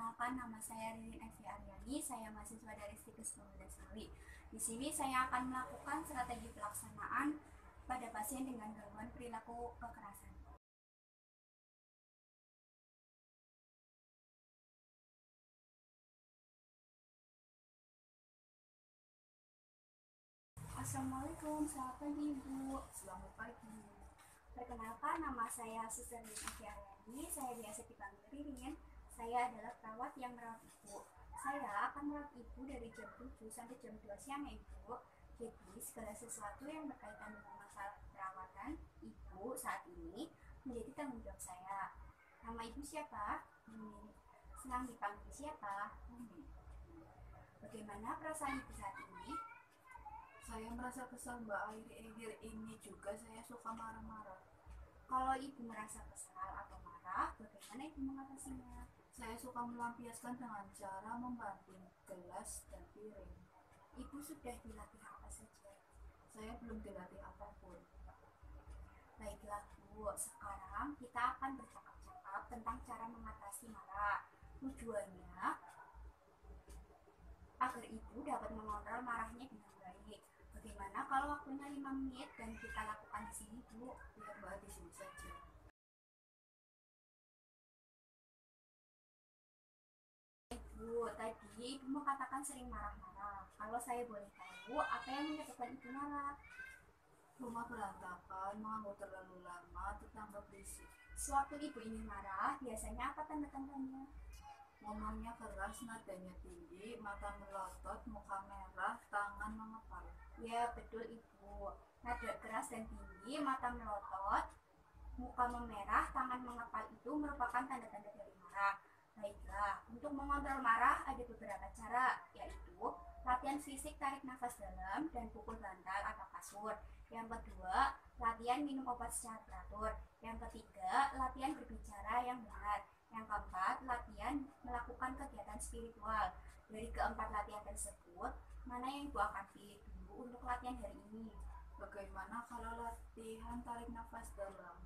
Perkenalkan, nama saya Ririn Evi Aryani, saya mahasiswa dari Stikes Pemuda Sawi. Di sini saya akan melakukan strategi pelaksanaan pada pasien dengan gangguan perilaku kekerasan. Assalamualaikum, selamat pagi Ibu. Selamat pagi. Perkenalkan, nama saya Suster Ririn Evi Aryani, saya biasa dipanggil Ririn. Saya adalah perawat yang merawat Ibu. Saya akan merawat Ibu dari jam 7 sampai jam 2 siang ya Ibu. Jadi segala sesuatu yang berkaitan dengan masalah perawatan Ibu saat ini menjadi tanggung jawab saya. Nama Ibu siapa? Senang dipanggil siapa? Bagaimana perasaan Ibu saat ini? Saya merasa kesal Mbak, akhir-akhir ini juga saya suka marah-marah. Kalau Ibu merasa kesal atau marah, bagaimana Ibu mengatasinya? Saya suka melampiaskan dengan cara membanting gelas dan piring. Ibu sudah dilatih apa saja? Saya belum dilatih apapun. Baiklah Bu, sekarang kita akan bercakap-cakap tentang cara mengatasi marah. Tujuannya agar Ibu dapat mengontrol marahnya dengan baik. Bagaimana kalau waktunya 5 menit dan kita lakukan di sini Bu? Ya Mbak, di sini saja. Ibu, tadi Ibu mengatakan sering marah-marah. Kalau saya boleh tahu, apa yang menyebabkan Ibu marah? Rumah berantakan, menganggur terlalu lama, tetangga berisik. Sewaktu Ibu ini marah, biasanya apa tanda-tandanya? Ngomongnya keras, nadanya tinggi, mata melotot, muka merah, tangan mengepal. Ya, betul Ibu. Nada keras dan tinggi, mata melotot, muka memerah, tangan mengepal itu merupakan tanda-tanda dari marah. Baiklah, untuk mengontrol marah ada beberapa cara, yaitu latihan fisik tarik nafas dalam dan pukul bantal atau kasur. Yang kedua, latihan minum obat secara teratur. Yang ketiga, latihan berbicara yang benar. Yang keempat, latihan melakukan kegiatan spiritual. Dari keempat latihan tersebut, mana yang Ibu akan pilih dulu untuk latihan hari ini? Bagaimana kalau latihan tarik nafas dalam?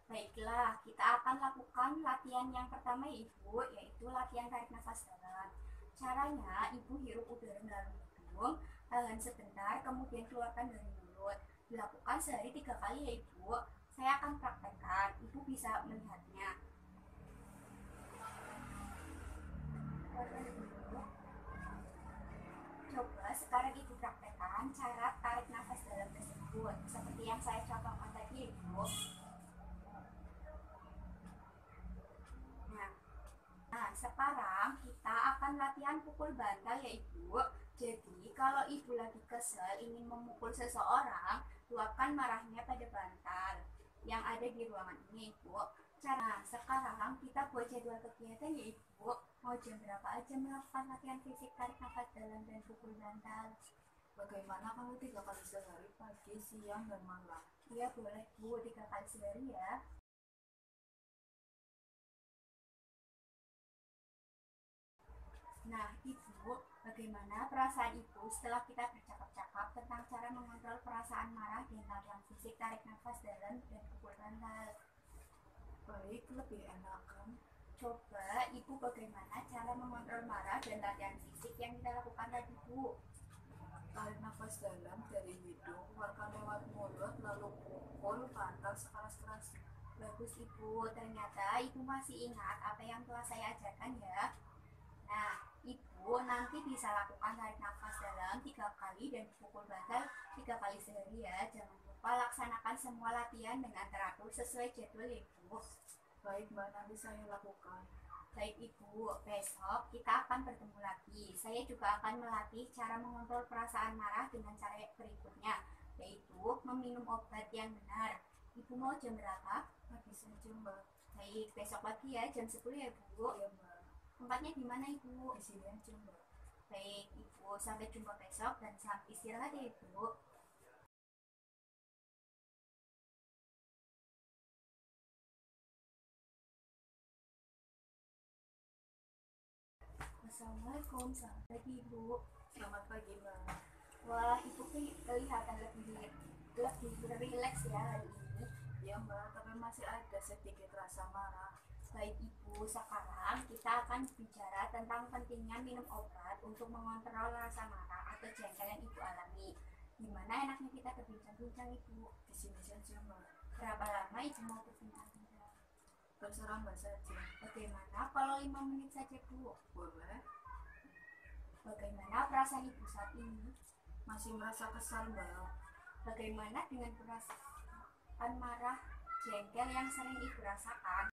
Baiklah, kita akan lakukan latihan yang pertama Ibu, yaitu latihan tarik nafas dalam. Caranya, Ibu hirup udara melalui hidung, tahan sebentar, kemudian keluarkan dari mulut. Dilakukan sehari 3 kali ya Ibu. Saya akan praktekkan, Ibu bisa melihatnya. Coba sekarang Ibu praktekkan cara tarik nafas dalam tersebut, seperti yang saya contohkan tadi Ibu. Nah, sekarang kita akan latihan pukul bantal ya Ibu. Jadi, kalau Ibu lagi kesel ingin memukul seseorang, luapkan marahnya pada bantal yang ada di ruangan ini Ibu. Nah, sekarang kita buat jadwal kegiatan ya Ibu. Mau jam berapa aja melakukan latihan fisik tarik nafas dalam dan pukul bantal? Bagaimana kalau 3 kali sehari, pagi, siang, dan malam? Iya boleh Bu, 3 kali sehari ya. Nah, Ibu, bagaimana perasaan Ibu setelah kita bercakap-cakap tentang cara mengontrol perasaan marah dan latihan fisik tarik nafas dalam dan pukul bantal? Baik, lebih enakan. Coba Ibu bagaimana cara mengontrol marah dan latihan fisik yang kita lakukan tadi Bu? Tarik nafas dalam dari hidung, keluarkan lewat mulut, lalu pukul bantal sekeras-kerasnya. Bagus Ibu, ternyata Ibu masih ingat apa yang telah saya ajarkan ya. Nah, Ibu nanti bisa lakukan tarik nafas dalam 3 kali dan pukul bantal 3 kali sehari ya. Jangan lupa laksanakan semua latihan dengan teratur sesuai jadwal Ibu. Baik Mbak, nanti saya lakukan. Baik Ibu, besok kita akan bertemu lagi. Saya juga akan melatih cara mengontrol perasaan marah dengan cara berikutnya, yaitu meminum obat yang benar. Ibu mau jam berapa? Pagi saja Mbak. Baik, besok pagi ya, jam 10 ya Bu. Ya Mbak. Tempatnya di mana Ibu? Di sini aja Mbak. Baik Ibu, sampai jumpa besok dan selamat istirahat ya Ibu. Assalamualaikum, selamat pagi Ibu. Selamat pagi Mbak. Wah, Ibu kelihatan lebih rileks ya hari ini. Ya Mbak, tapi masih ada sedikit rasa marah. Baik Ibu, sekarang kita akan bicara tentang pentingnya minum obat untuk mengontrol rasa marah atau jengkel yang Ibu alami. Gimana enaknya kita berbincang-bincang Ibu? Di sini saja, Mbak. Berapa lama Ibu mau berbincang-bincang? Terserah Mbak saja. Bagaimana kalau 5 menit saja Bu? Boleh. Bagaimana perasaan Ibu saat ini? Masih merasa kesal, Mbak. Bagaimana dengan perasaan marah, jengkel yang sering Ibu rasakan?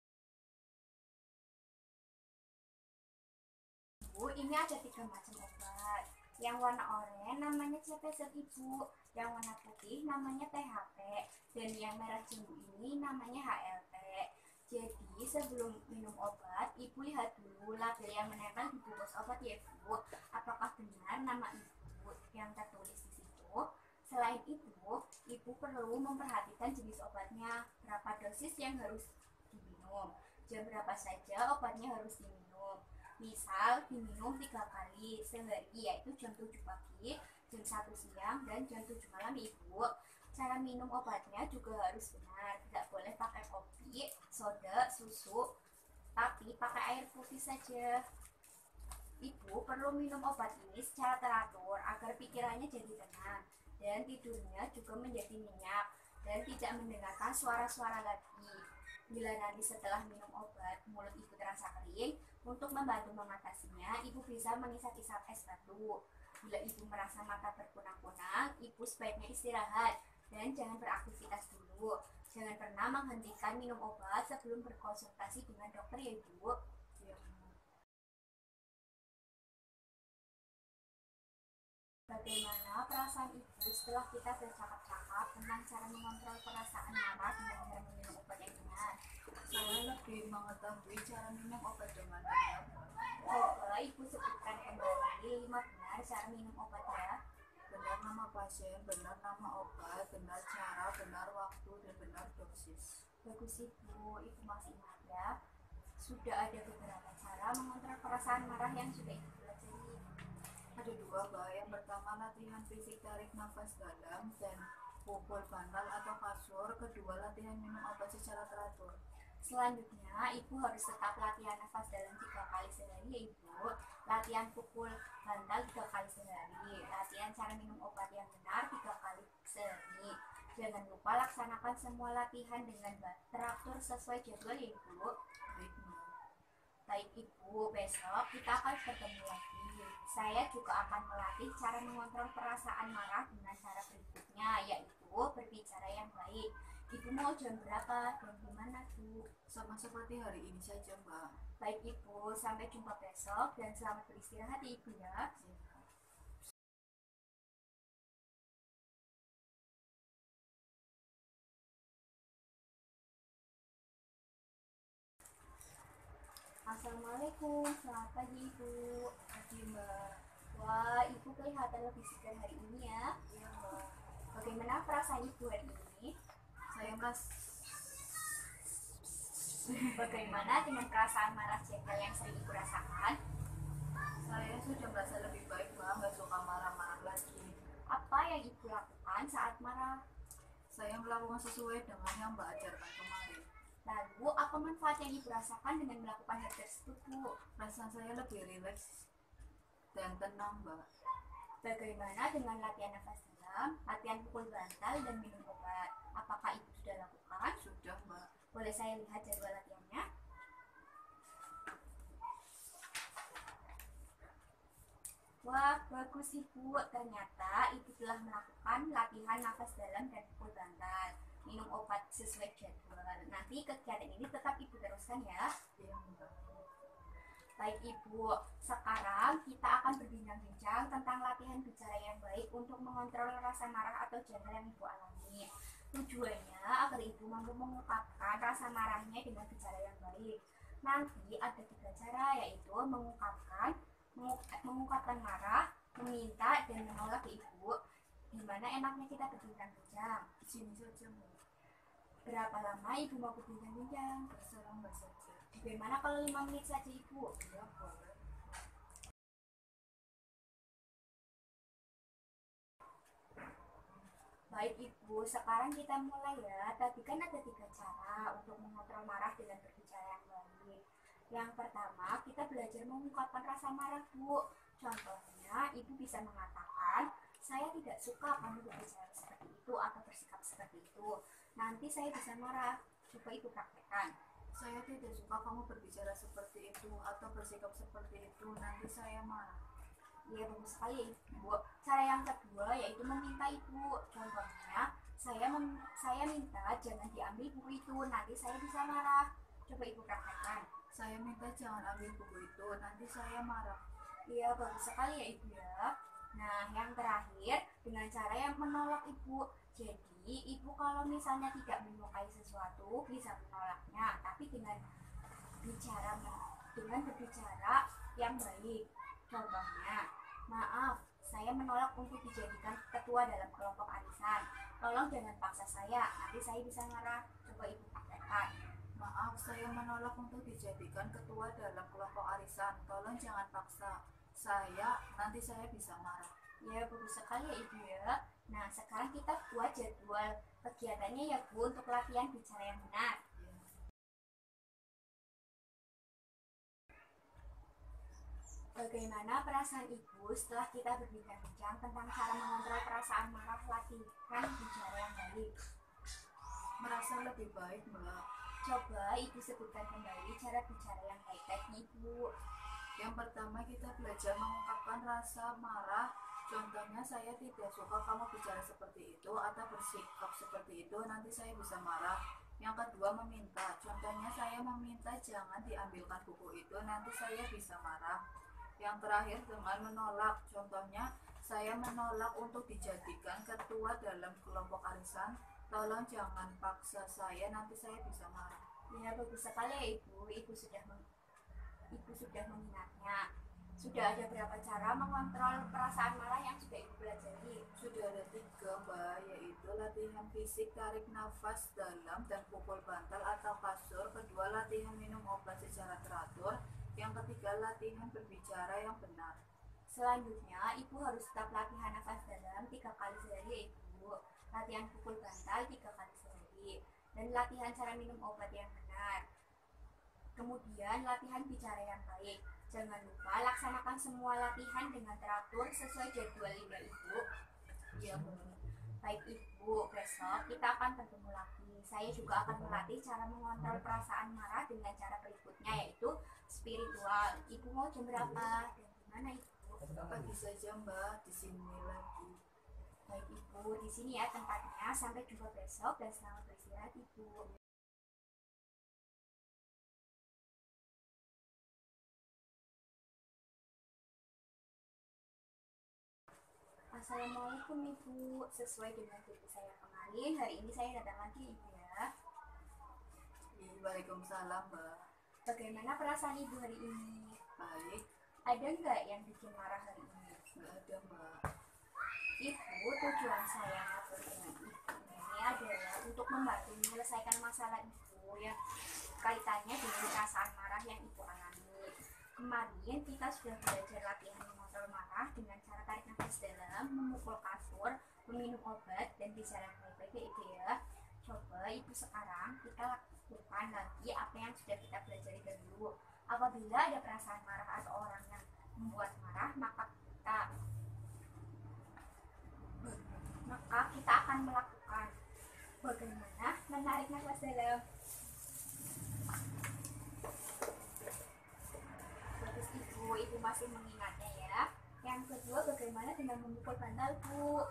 Ibu, ini ada 3 macam obat. Yang warna oranye namanya CPZ Ibu, yang warna putih namanya THP, dan yang merah jambu ini namanya HLT. Jadi sebelum minum obat, Ibu lihat dulu label yang menempel di bungkus obat ya Ibu. Apakah benar nama Ibu yang tertulis di situ? Selain itu, Ibu perlu memperhatikan jenis obatnya, berapa dosis yang harus diminum, jam berapa saja obatnya harus diminum. Misal diminum 3 kali sehari, yaitu jam 7 pagi, jam 1 siang, dan jam 7 malam Ibu. Cara minum obatnya juga harus benar, tidak boleh pakai kopi, soda, susu, tapi pakai air putih saja. Ibu perlu minum obat ini secara teratur agar pikirannya jadi tenang dan tidurnya juga menjadi nyenyak dan tidak mendengarkan suara-suara lagi. Bila nanti setelah minum obat mulut Ibu terasa kering, untuk membantu mengatasinya, Ibu bisa mengisap-isap es batu. Bila Ibu merasa mata berkunang-kunang, Ibu sebaiknya istirahat dan jangan beraktivitas dulu. Jangan pernah menghentikan minum obat sebelum berkonsultasi dengan dokter ya Ibu. Ya. Bagaimana perasaan Ibu setelah kita bercakap-cakap tentang cara mengontrol perasaan marah dengan cara meminum obat yang benar? Saya lebih mengetahui cara minum obat dengan benar. Coba Ibu sebutkan kembali 5 benar cara minum obat ya. Benar nama pasien, benar nama obat, benar cara, benar waktu, dan benar dosis. Bagus Ibu, Ibu masih ingat ya. Sudah ada beberapa cara mengontrol perasaan marah yang sudah Ibu pelajari. Ada 2, Mbak. Yang pertama latihan fisik, tarik nafas dalam dan pukul bantal atau kasur. Kedua, latihan minum obat secara teratur. Selanjutnya, Ibu harus tetap latihan nafas dalam 3 kali sehari ya Ibu. Latihan pukul bantal 3 kali sehari. Latihan cara minum obat yang benar 3 kali sehari. Jangan lupa laksanakan semua latihan dengan teratur sesuai jadwal ya Ibu. Baik, Mbak. Baik Ibu, besok kita akan bertemu lagi. Saya juga akan melatih cara mengontrol perasaan marah dengan cara berikutnya, yaitu berbicara yang baik. Ibu mau jam berapa dan di mana Bu? Sama seperti hari ini saja, Mbak. Baik Ibu, sampai jumpa besok dan selamat beristirahat ya Ibu ya. Assalamualaikum, selamat pagi Ibu. Pagi, Mbak. Wah, Ibu kelihatan lebih segar hari ini ya. Iya, Mbak. Bagaimana perasaan Ibu hari ini? Saya merasa Bagaimana dengan perasaan marah jengkel yang sering Ibu rasakan? saya sudah merasa lebih baik, Mbak. Nggak suka marah-marah lagi. Apa yang Ibu lakukan saat marah? Saya melakukan sesuai dengan yang Mbak ajarkan kemarin. Lalu, apa manfaat yang Ibu rasakan dengan melakukan hal tersebut, Bu? Perasaan saya lebih rileks dan tenang, Mbak. Bagaimana dengan latihan nafas dalam, latihan pukul bantal, dan minum obat? Apakah Ibu sudah lakukan? Sudah, Mbak. Boleh saya lihat jadwal latihannya? Wah, bagus Ibu. Ternyata Ibu telah melakukan latihan nafas dalam dan pukul bantal. Minum obat sesuai jadwal. Nanti kegiatan ini tetap Ibu teruskan ya. Iya, Mbak. Baik Ibu, sekarang kita akan berbincang-bincang tentang latihan bicara yang baik untuk mengontrol rasa marah atau jengkel yang Ibu alami. Tujuannya agar Ibu mampu mengungkapkan rasa marahnya dengan bicara yang baik. Nanti ada 3 cara, yaitu mengungkapkan marah, meminta, dan menolak ke Ibu. Gimana enaknya kita berbincang-bincang? Di sini saja, Mbak. Berapa lama Ibu mau berbincang-bincang? Terserah Mbak saja. Bagaimana kalau 5 menit saja Ibu? Iya, boleh. Baik Ibu, sekarang kita mulai ya. Tadi kan ada 3 cara untuk mengontrol marah dengan berbicara yang baik. Yang pertama, kita belajar mengungkapkan rasa marah, Bu. Contohnya, Ibu bisa mengatakan, saya tidak suka kamu berbicara seperti itu atau bersikap seperti itu. Nanti saya bisa marah. Coba Ibu praktekkan. Saya tidak suka kamu berbicara seperti itu atau bersikap seperti itu, nanti saya marah. Ya, bagus sekali, Ibu. Cara yang kedua yaitu meminta Ibu. Contohnya, saya minta jangan diambil buku itu, nanti saya bisa marah. Coba Ibu praktekkan. Saya minta jangan ambil buku itu, nanti saya marah. Iya, bagus sekali ya Ibu ya. Nah, yang terakhir dengan cara yang menolak Ibu. Jadi, Ibu kalau misalnya tidak menyukai sesuatu bisa menolaknya, tapi dengan berbicara yang baik. Contohnya, maaf, saya menolak untuk dijadikan ketua dalam kelompok arisan. Tolong jangan paksa saya, nanti saya bisa marah. Coba Ibu praktekkan. Maaf, saya menolak untuk dijadikan ketua dalam kelompok arisan. Tolong jangan paksa saya, nanti saya bisa marah. Ya, bagus sekali ya Ibu ya. Nah, sekarang kita buat jadwal kegiatannya ya Bu untuk latihan bicara yang benar. Bagaimana perasaan Ibu setelah kita berbincang-bincang tentang cara mengontrol perasaan marah latihan bicara yang baik? Merasa lebih baik, Mbak. Coba Ibu sebutkan kembali cara bicara yang baik tadi Ibu. Yang pertama, kita belajar mengungkapkan rasa marah. Contohnya, saya tidak suka kamu bicara seperti itu atau bersikap seperti itu, nanti saya bisa marah. Yang kedua, meminta. Contohnya, saya meminta jangan diambilkan buku itu, nanti saya bisa marah. Yang terakhir, dengan menolak. Contohnya, saya menolak untuk dijadikan ketua dalam kelompok arisan. Tolong jangan paksa saya, nanti saya bisa marah. Ya, bagus sekali ya Ibu. Ibu sudah mengingatnya. Sudah ada berapa cara mengontrol perasaan marah yang sudah Ibu pelajari? Sudah ada 3, Mbak, yaitu latihan fisik, tarik nafas dalam dan pukul bantal atau kasur. Kedua, latihan minum obat secara teratur. Yang ketiga, latihan berbicara yang benar. Selanjutnya, Ibu harus tetap latihan nafas dalam 3 kali sehari, Ibu. Latihan pukul bantal 3 kali sehari. Dan latihan cara minum obat yang benar. Kemudian, latihan bicara yang baik. Jangan lupa laksanakan semua latihan dengan teratur sesuai jadwal ya Ibu. Ya, Baik Ibu, besok kita akan bertemu lagi. Saya juga akan melatih cara mengontrol perasaan marah dengan cara berikutnya yaitu spiritual. Ibu mau jam berapa dan gimana Ibu? pagi saja, Mbak, di sini lagi. Baik Ibu, di sini ya tempatnya. Sampai jumpa besok dan selamat beristirahat Ibu. Assalamualaikum Ibu. Sesuai dengan janji saya kemarin, hari ini saya datang lagi Ibu ya. Waalaikumsalam, Mbak. Bagaimana perasaan Ibu hari ini? Baik. Ada nggak yang bikin marah hari ini? Nggak ada, Mbak. Ibu, tujuan saya ngobrol dengan Ibu ini adalah untuk membantu menyelesaikan masalah Ibu yang kaitannya dengan perasaan marah yang Ibu alami. Kemarin kita sudah belajar latihan mengontrol marah dengan cara tarik nafas dalam, memukul kasur, meminum obat, dan bicara baik-baik ya Ibu ya. Coba Ibu sekarang kita lakukan lagi apa yang sudah kita pelajari dahulu. Apabila ada perasaan marah atau orang yang membuat marah, maka kita akan melakukan bagaimana menarik nafas dalam. Bagus Ibu masih mengingatnya ya. Yang kedua, bagaimana dengan memukul bantal Bu?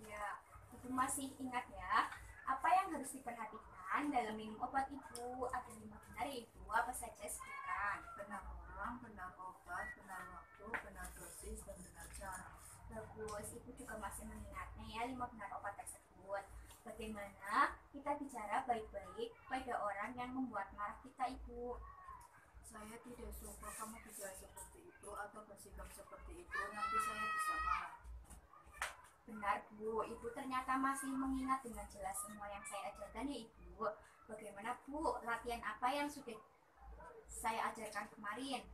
Ya, Ibu masih ingat ya. Apa yang harus diperhatikan dalam minum obat Ibu? Ada 5 benar ya Ibu, apa saja sebutkan? Benar orang, benar obat, benar waktu, benar dosis, dan benar cara. Bagus, Ibu juga masih mengingatnya ya 5 benar obat tersebut. Bagaimana kita bicara baik-baik pada orang yang membuat marah kita Ibu? Saya tidak suka kamu bicara seperti itu atau bersikap seperti itu, nanti saya bisa marah. Benar Bu, Ibu ternyata masih mengingat dengan jelas semua yang saya ajarkan ya Ibu. Bagaimana Bu, latihan apa yang sudah saya ajarkan kemarin?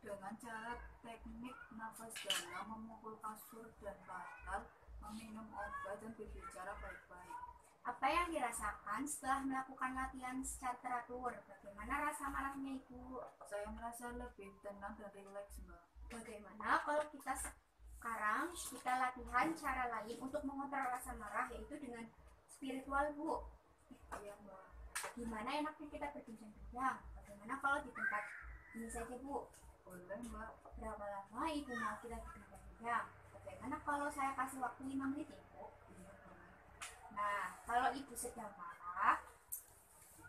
Dengan cara teknik nafas dalam, memukul kasur dan bantal, meminum obat, dan berbicara baik-baik. Apa yang dirasakan setelah melakukan latihan secara teratur? Bagaimana rasa marahnya Ibu? Saya merasa lebih tenang dan rileks, Mbak. Bagaimana kalau kita sekarang kita latihan cara lain untuk mengontrol rasa marah, yaitu dengan spiritual, Bu? Iya, Mbak. Gimana enaknya kita berbincang-bincang? Bagaimana kalau di tempat ini saja, Bu? Boleh, Mbak. Berapa lama Ibu mau kita berbincang-bincang? Bagaimana kalau saya kasih waktu 5 menit, Ibu? Iya, boleh. Nah, kalau Ibu sedang marah,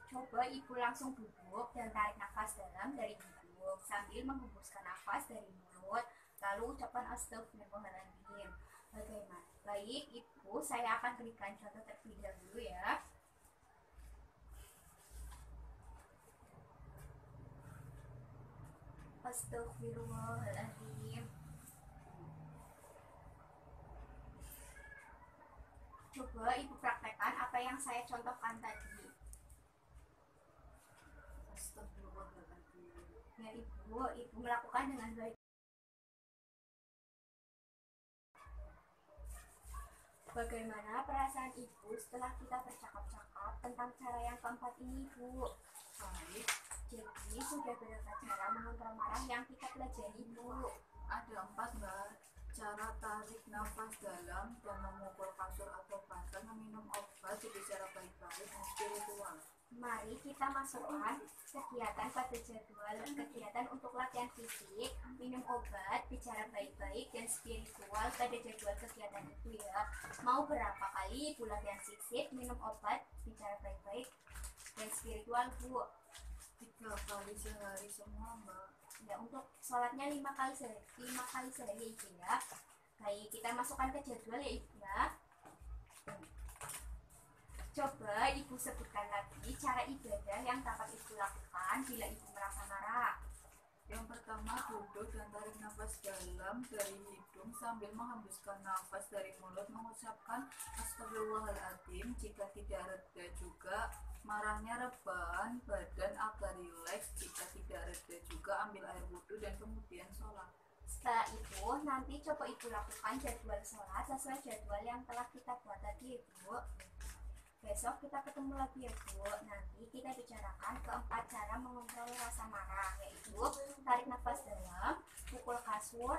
coba Ibu langsung duduk dan tarik nafas dalam dari hidung sambil menghembuskan nafas dari mulut, lalu ucapkan astagfirullahaladzim. Bagaimana? Baik, Ibu, saya akan berikan contoh terlebih dahulu ya. Astagfirullahaladzim. Coba Ibu praktekkan apa yang saya contohkan tadi. Astagfirullahaladzim. Ya Ibu melakukan dengan baik. Bagaimana perasaan Ibu setelah kita bercakap-cakap tentang cara yang keempat ini, Bu? Baik. Jadi sudah berapa cara mengontrol marah yang kita pelajari, Bu? Ada 4, Mbak. Cara tarik nafas dalam dan memukul kasur atau bantal, meminum obat, berbicara baik-baik, dan spiritual. Mari kita masukkan kegiatan pada jadwal kegiatan untuk latihan fisik, minum obat, bicara baik-baik, dan spiritual pada jadwal kegiatan itu ya. Mau berapa kali Ibu latihan fisik, minum obat, bicara baik-baik, dan spiritual, Bu? 3 kali sehari semua, Mbak. Ya, untuk sholatnya 5 kali sehari, Ibu ya. Baik, kita masukkan ke jadwal ya Ibu ya. Coba Ibu sebutkan lagi cara ibadah yang dapat Ibu lakukan bila Ibu merasa marah. Yang pertama, duduk dan tarik nafas dalam dari hidung sambil menghembuskan nafas dari mulut, mengucapkan astagfirullahaladzim. Jika tidak reda juga, marahnya rebahan, badan agak rileks. Jika tidak reda juga, ambil air wudhu dan kemudian sholat. Setelah itu, nanti coba Ibu lakukan jadwal sholat sesuai jadwal yang telah kita buat tadi, Ibu. Besok kita ketemu lagi ya, Bu. Nanti kita bicarakan keempat cara mengontrol rasa marah, yaitu tarik nafas dalam, pukul kasur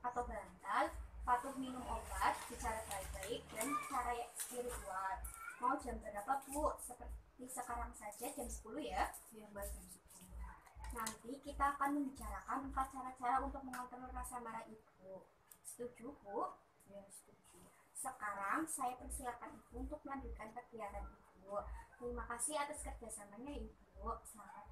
atau bantal, patuh minum obat, bicara baik-baik, dan cara spiritual. Mau jam berapa, Bu? Seperti sekarang saja, jam 10 ya. Yang Mbak, jam 10. Nanti kita akan membicarakan 4 cara-cara untuk mengontrol rasa marah Ibu. Setuju, Bu? Ya, setuju. Sekarang saya persilakan Ibu untuk melanjutkan kegiatan Ibu. Terima kasih atas kerjasamanya Ibu. Selamat